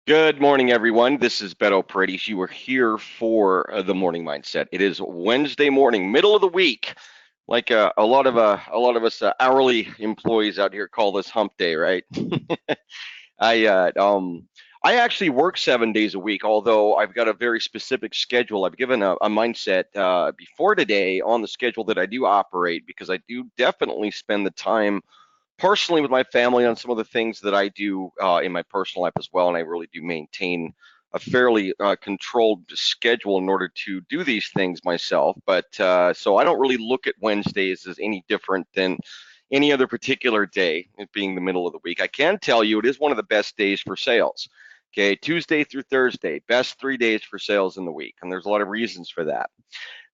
Good morning, everyone. This is Betoparedes. You are here for the morning mindset. It is Wednesday morning, middle of the week, like a lot of us hourly employees out here call this hump day, right? I uh, um, I actually work 7 days a week, although I've got a very specific schedule. I've given a mindset before today on the schedule that I do operate because I do definitely spend the time personally with my family on some of the things that I do in my personal life as well, and I really do maintain a fairly controlled schedule in order to do these things myself. But so I don't really look at Wednesdays as any different than any other particular day, it being the middle of the week. I can tell you it is one of the best days for sales. Okay, Tuesday through Thursday, best 3 days for sales in the week, and there's a lot of reasons for that.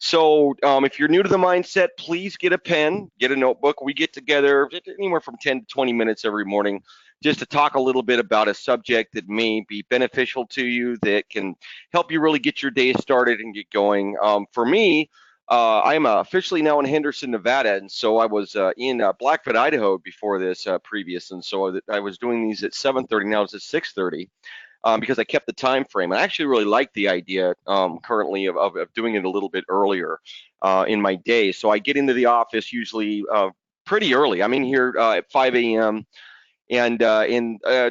So, if you're new to the mindset, please get a pen, get a notebook. We get together anywhere from 10 to 20 minutes every morning just to talk a little bit about a subject that may be beneficial to you, that can help you really get your day started and get going. For me, I am officially now in Henderson, Nevada, and so I was in Blackfoot, Idaho before this previous, and so I was doing these at 7:30. Now it's at 6:30 because I kept the time frame. I actually really like the idea currently of doing it a little bit earlier in my day. So I get into the office usually pretty early. I'm in here at 5 a.m. And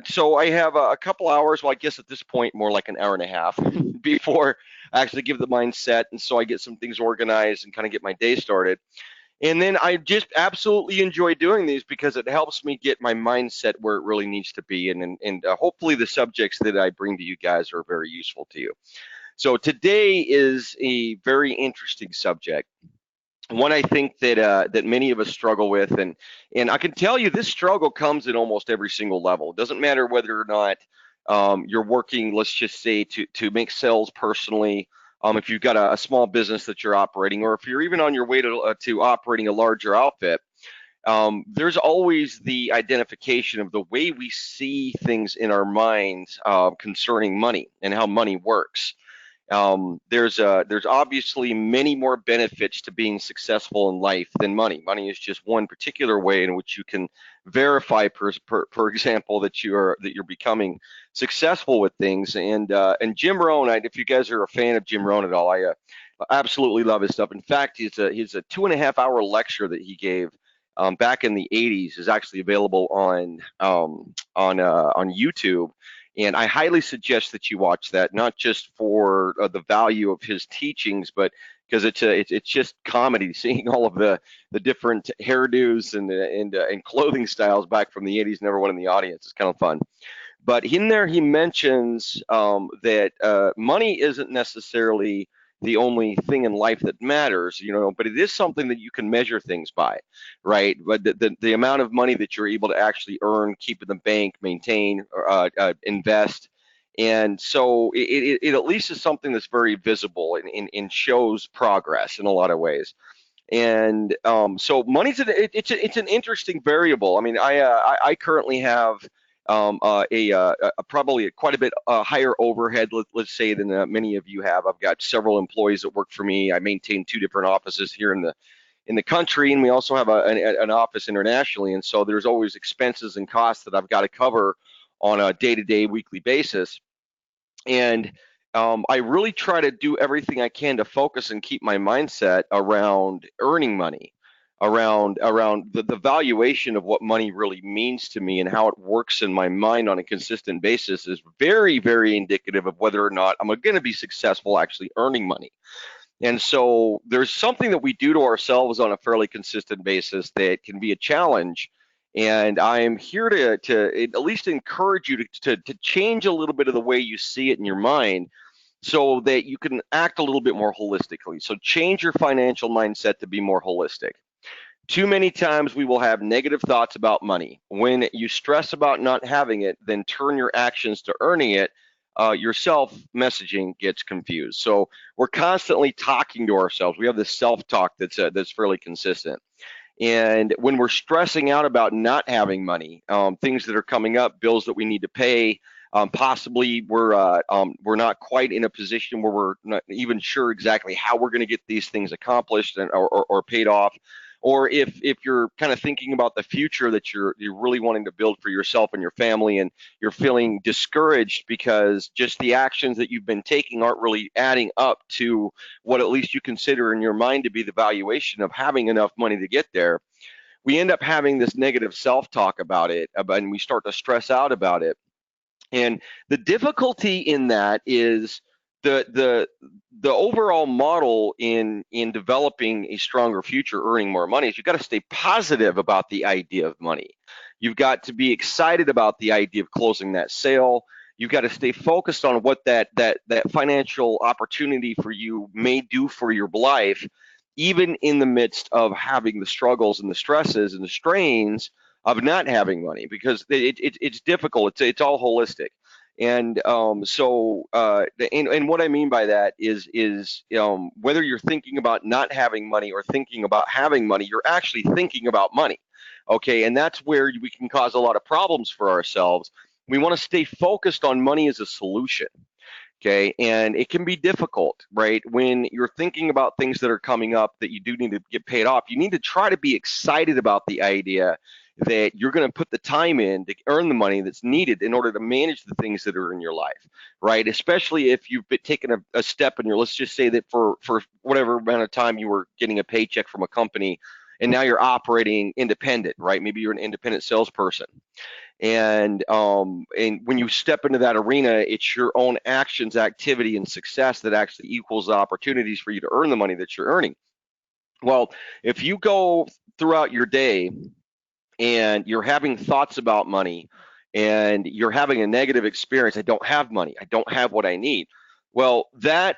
so I have a couple hours. Well, I guess at this point more like an hour and a half before I actually give the mindset, and so I get some things organized and kind of get my day started. And then I just absolutely enjoy doing these because it helps me get my mindset where it really needs to be. And hopefully the subjects that I bring to you guys are very useful to you. So today is a very interesting subject. One I think that many of us struggle with, and I can tell you this struggle comes at almost every single level. It doesn't matter whether or not you're working, let's just say, to make sales personally. If you've got a small business that you're operating, or if you're even on your way to operating a larger outfit, there's always the identification of the way we see things in our minds concerning money and how money works. There's obviously many more benefits to being successful in life than money. Money is just one particular way in which you can verify, for example, that you're becoming successful with things. And Jim Rohn, if you guys are a fan of Jim Rohn at all, I absolutely love his stuff. In fact, he's a 2.5 hour lecture that he gave back in the 80s is actually available on YouTube, and I highly suggest that you watch that, not just for the value of his teachings, but because it's just comedy, seeing all of the different hairdos and clothing styles back from the 80s, and everyone in the audience. It's kind of fun. But in there, he mentions that money isn't necessarily the only thing in life that matters, but it is something that you can measure things by, right? But the amount of money that you're able to actually earn, keep in the bank, maintain, invest. And so it at least is something that's very visible and shows progress in a lot of ways. And so money's it's an interesting variable. I mean, I currently have probably quite a bit higher overhead, let's say, than many of you have. I've got several employees that work for me. I maintain two different offices here in the country, and we also have an office internationally. And so there's always expenses and costs that I've got to cover on a day-to-day, weekly basis. And I really try to do everything I can to focus and keep my mindset around earning money, around the valuation of what money really means to me and how it works in my mind on a consistent basis is very, very indicative of whether or not I'm going to be successful actually earning money. And so there's something that we do to ourselves on a fairly consistent basis that can be a challenge. And I'm here to at least encourage you to change a little bit of the way you see it in your mind so that you can act a little bit more holistically. So change your financial mindset to be more holistic. Too many times we will have negative thoughts about money. When you stress about not having it, then turn your actions to earning it. Your self messaging gets confused. So we're constantly talking to ourselves. We have this self talk that's fairly consistent. And when we're stressing out about not having money, things that are coming up, bills that we need to pay, possibly we're not quite in a position where we're not even sure exactly how we're going to get these things accomplished or paid off. or if you're kind of thinking about the future that you're really wanting to build for yourself and your family, and you're feeling discouraged because just the actions that you've been taking aren't really adding up to what at least you consider in your mind to be the valuation of having enough money to get there, we end up having this negative self-talk about it, and we start to stress out about it. And the difficulty in that is the overall model in developing a stronger future, earning more money, is you've got to stay positive about the idea of money. You've got to be excited about the idea of closing that sale. You've got to stay focused on what that financial opportunity for you may do for your life, even in the midst of having the struggles and the stresses and the strains of not having money, because it's difficult. It's all holistic. And and what I mean by that is whether you're thinking about not having money or thinking about having money, you're actually thinking about money. Okay, and that's where we can cause a lot of problems for ourselves. We want to stay focused on money as a solution. Okay, and it can be difficult, right? When you're thinking about things that are coming up that you do need to get paid off, you need to try to be excited about the idea that you're going to put the time in to earn the money that's needed in order to manage the things that are in your life, right? Especially if you've been taking a step in your, let's just say that for whatever amount of time you were getting a paycheck from a company, and now you're operating independent, right? Maybe you're an independent salesperson. And when you step into that arena, it's your own actions, activity, and success that actually equals the opportunities for you to earn the money that you're earning. Well, if you go throughout your day and you're having thoughts about money and you're having a negative experience, I don't have money, I don't have what I need. Well, that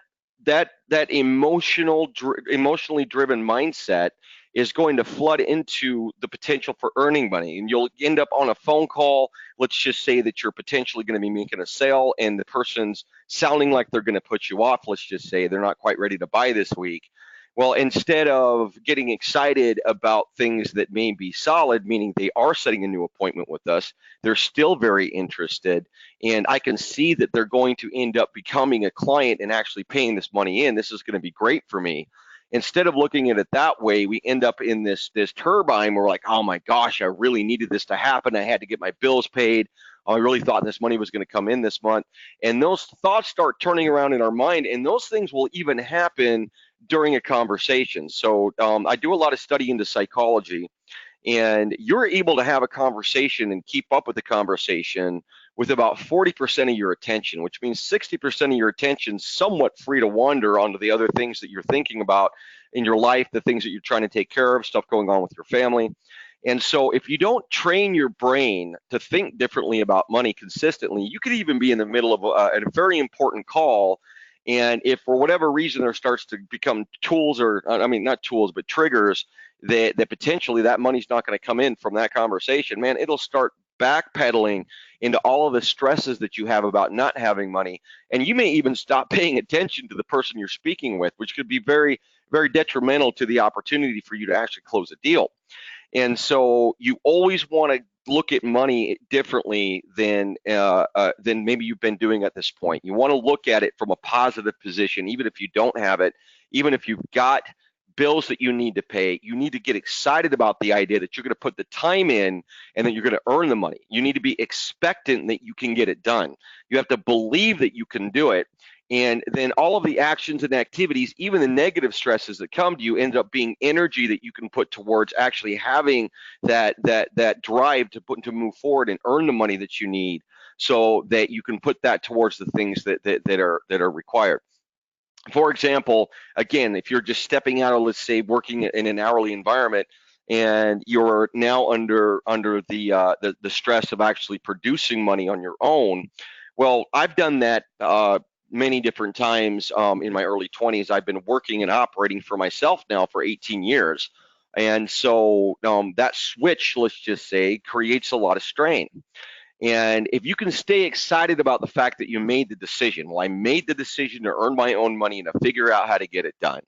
emotionally driven mindset is going to flood into the potential for earning money, and you'll end up on a phone call. Let's just say that you're potentially going to be making a sale and the person's sounding like they're going to put you off. Let's just say they're not quite ready to buy this week. Well, instead of getting excited about things that may be solid, meaning they are setting a new appointment with us, they're still very interested, and I can see that they're going to end up becoming a client and actually paying this money in. This is going to be great for me. Instead of looking at it that way, we end up in this turbine where we're like, oh my gosh, I really needed this to happen. I had to get my bills paid. I really thought this money was going to come in this month. And those thoughts start turning around in our mind, and those things will even happen during a conversation. So I do a lot of study into psychology, and you're able to have a conversation and keep up with the conversation with about 40% of your attention, which means 60% of your attention somewhat free to wander onto the other things that you're thinking about in your life, the things that you're trying to take care of, stuff going on with your family. And so if you don't train your brain to think differently about money consistently, you could even be in the middle of a very important call. And if for whatever reason there starts to become tools, or I mean, not tools, but triggers that potentially that money's not going to come in from that conversation, man, it'll start backpedaling into all of the stresses that you have about not having money. And you may even stop paying attention to the person you're speaking with, which could be very, very detrimental to the opportunity for you to actually close a deal. And so you always want to look at money differently than maybe you've been doing at this point. You want to look at it from a positive position, even if you don't have it, even if you've got bills that you need to pay. You need to get excited about the idea that you're going to put the time in and that you're going to earn the money. You need to be expectant that you can get it done. You have to believe that you can do it. And then all of the actions and activities, even the negative stresses that come to you, end up being energy that you can put towards actually having that drive to move forward and earn the money that you need, so that you can put that towards the things that are required. For example, again, if you're just stepping out of, let's say, working in an hourly environment, and you're now under the stress of actually producing money on your own. Well, I've done that many different times in my early 20s. I've been working and operating for myself now for 18 years. And so that switch, let's just say, creates a lot of strain. And if you can stay excited about the fact that you made the decision, well, I made the decision to earn my own money and to figure out how to get it done,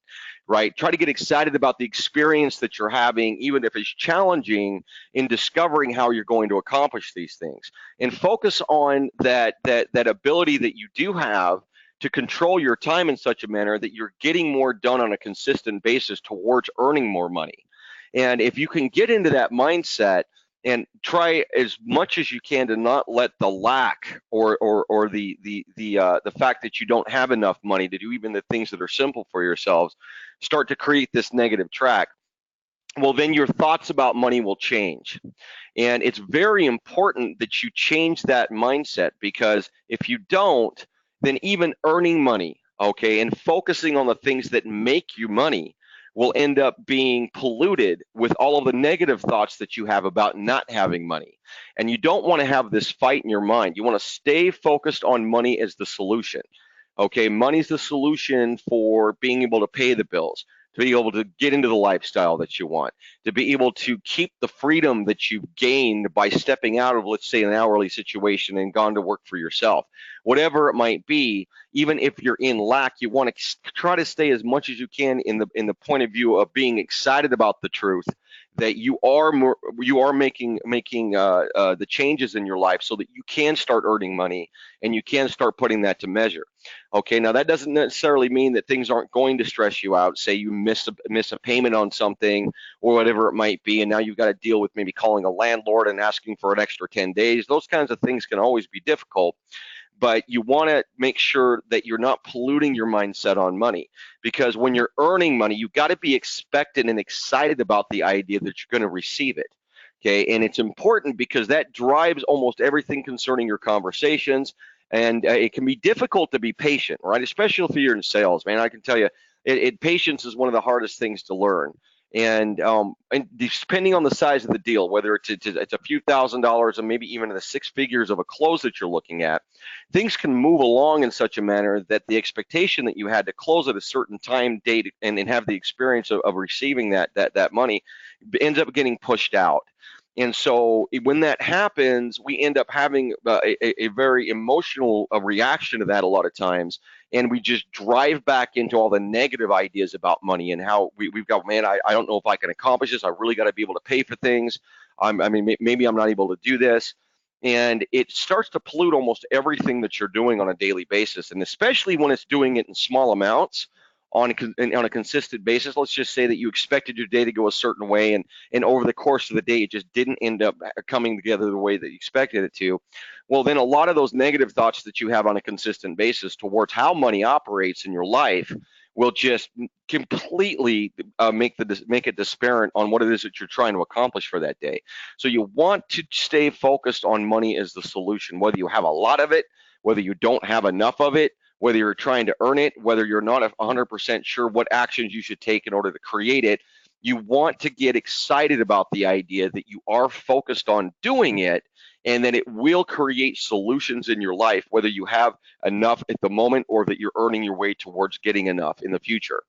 right? Try to get excited about the experience that you're having, even if it's challenging, in discovering how you're going to accomplish these things. And focus on that ability that you do have to control your time in such a manner that you're getting more done on a consistent basis towards earning more money. And if you can get into that mindset and try as much as you can to not let the lack or the fact that you don't have enough money to do even the things that are simple for yourselves start to create this negative track, well, then your thoughts about money will change. And it's very important that you change that mindset, because if you don't, then even earning money, okay, and focusing on the things that make you money will end up being polluted with all of the negative thoughts that you have about not having money. And you don't want to have this fight in your mind. You want to stay focused on money as the solution. Okay, money's the solution for being able to pay the bills, to be able to get into the lifestyle that you want, to be able to keep the freedom that you've gained by stepping out of, let's say, an hourly situation and gone to work for yourself. Whatever it might be, even if you're in lack, you want to try to stay as much as you can in the point of view of being excited about the truth that you are making the changes in your life so that you can start earning money and you can start putting that to measure. Okay, now that doesn't necessarily mean that things aren't going to stress you out. Say you miss a payment on something or whatever it might be, and now you've got to deal with maybe calling a landlord and asking for an extra 10 days. Those kinds of things can always be difficult, but you want to make sure that you're not polluting your mindset on money, because when you're earning money, you've got to be expectant and excited about the idea that you're going to receive it. Okay, and it's important because that drives almost everything concerning your conversations. And it can be difficult to be patient, right? Especially if you're in sales, man. I can tell you, patience is one of the hardest things to learn. And depending on the size of the deal, whether it's a few $1,000s and maybe even in the six figures of a close that you're looking at, things can move along in such a manner that the expectation that you had to close at a certain time, date, and have the experience of receiving that money ends up getting pushed out. And so when that happens, we end up having a very emotional reaction to that a lot of times. And we just drive back into all the negative ideas about money and how we've got, man, I don't know if I can accomplish this. I really got to be able to pay for things. Maybe I'm not able to do this. And it starts to pollute almost everything that you're doing on a daily basis. And especially when it's doing it in small amounts on a consistent basis. Let's just say that you expected your day to go a certain way, and over the course of the day, it just didn't end up coming together the way that you expected it to. Well, then a lot of those negative thoughts that you have on a consistent basis towards how money operates in your life will just completely make it disparate on what it is that you're trying to accomplish for that day. So you want to stay focused on money as the solution, whether you have a lot of it, whether you don't have enough of it, whether you're trying to earn it, whether you're not 100% sure what actions you should take in order to create it. You want to get excited about the idea that you are focused on doing it, and that it will create solutions in your life, whether you have enough at the moment or that you're earning your way towards getting enough in the future.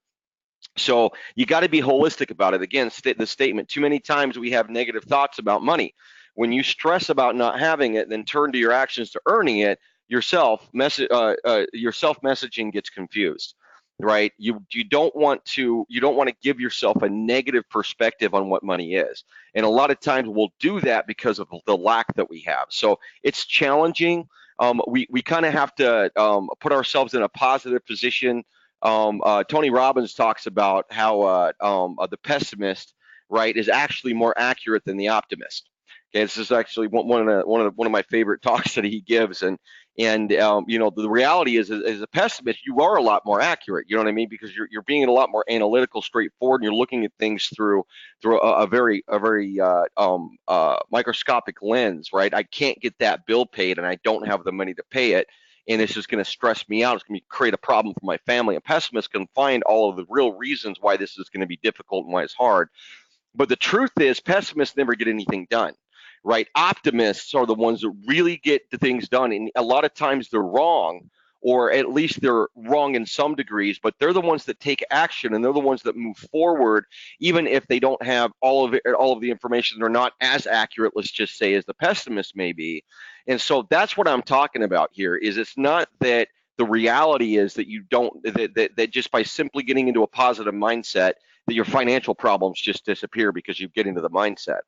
So you got to be holistic about it. Again, the statement, too many times we have negative thoughts about money. When you stress about not having it, then turn to your actions to earning it, your self-messaging gets confused, right? You don't want to give yourself a negative perspective on what money is. And a lot of times we'll do that because of the lack that we have. So it's challenging. We kind of have to put ourselves in a positive position. Tony Robbins talks about how the pessimist, right, is actually more accurate than the optimist. Okay, this is actually one of my favorite talks that he gives, and the reality is, as a pessimist, you are a lot more accurate. You know what I mean? Because you're being a lot more analytical, straightforward, and you're looking at things through a very microscopic lens, right? I can't get that bill paid, and I don't have the money to pay it, and it's just going to stress me out. It's going to create a problem for my family. A pessimist can find all of the real reasons why this is going to be difficult and why it's hard. But the truth is, pessimists never get anything done, right? Optimists are the ones that really get the things done. And a lot of times they're wrong, or at least they're wrong in some degrees, but they're the ones that take action, and they're the ones that move forward, even if they don't have all of the information. They're not as accurate, let's just say, as the pessimist may be. And so that's what I'm talking about here, is it's not that the reality is that you don't, that just by simply getting into a positive mindset, that your financial problems just disappear because you get into the mindset.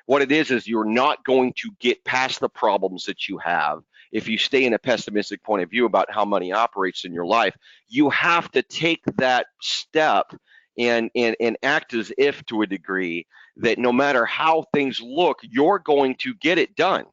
What it is you're not going to get past the problems that you have if you stay in a pessimistic point of view about how money operates in your life. You have to take that step and act as if, to a degree, that no matter how things look, you're going to get it done.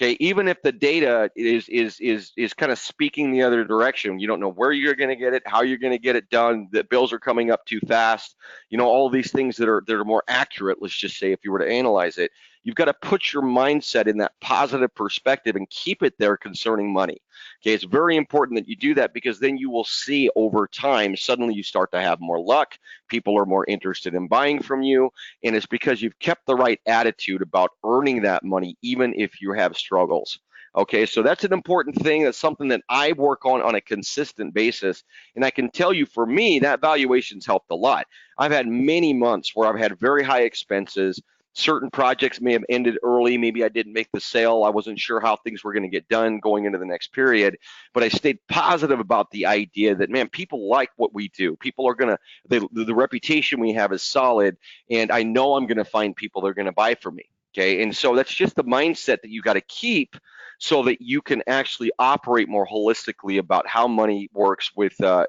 Okay, even if the data is kind of speaking the other direction, you don't know where you're going to get it, how you're going to get it done. The bills are coming up too fast. All these things that are more accurate. Let's just say, if you were to analyze it, you've got to put your mindset in that positive perspective and keep it there concerning money. Okay, it's very important that you do that, because then you will see over time, suddenly you start to have more luck. People are more interested in buying from you, and it's because you've kept the right attitude about earning that money, even if you have struggles. Okay, so that's an important thing. That's something that I work on a consistent basis. And I can tell you, for me, that valuation's helped a lot. I've had many months where I've had very high expenses. Certain projects may have ended early. Maybe I didn't make the sale. I wasn't sure how things were going to get done going into the next period. But I stayed positive about the idea that, man, people like what we do. People are going to, the reputation we have is solid. And I know I'm going to find people that are going to buy from me. Okay, and so that's just the mindset that you got to keep, so that you can actually operate more holistically about how money works with the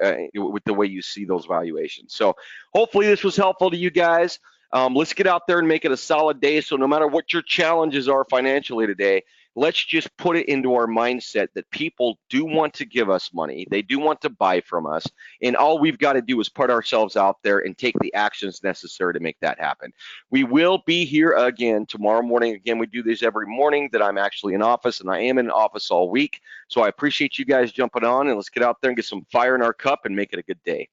way you see those valuations. So hopefully this was helpful to you guys. Let's get out there and make it a solid day. So no matter what your challenges are financially today, let's just put it into our mindset that people do want to give us money. They do want to buy from us. And all we've got to do is put ourselves out there and take the actions necessary to make that happen. We will be here again tomorrow morning. Again, we do this every morning that I'm actually in office, and I am in office all week. So I appreciate you guys jumping on, and let's get out there and get some fire in our cup and make it a good day.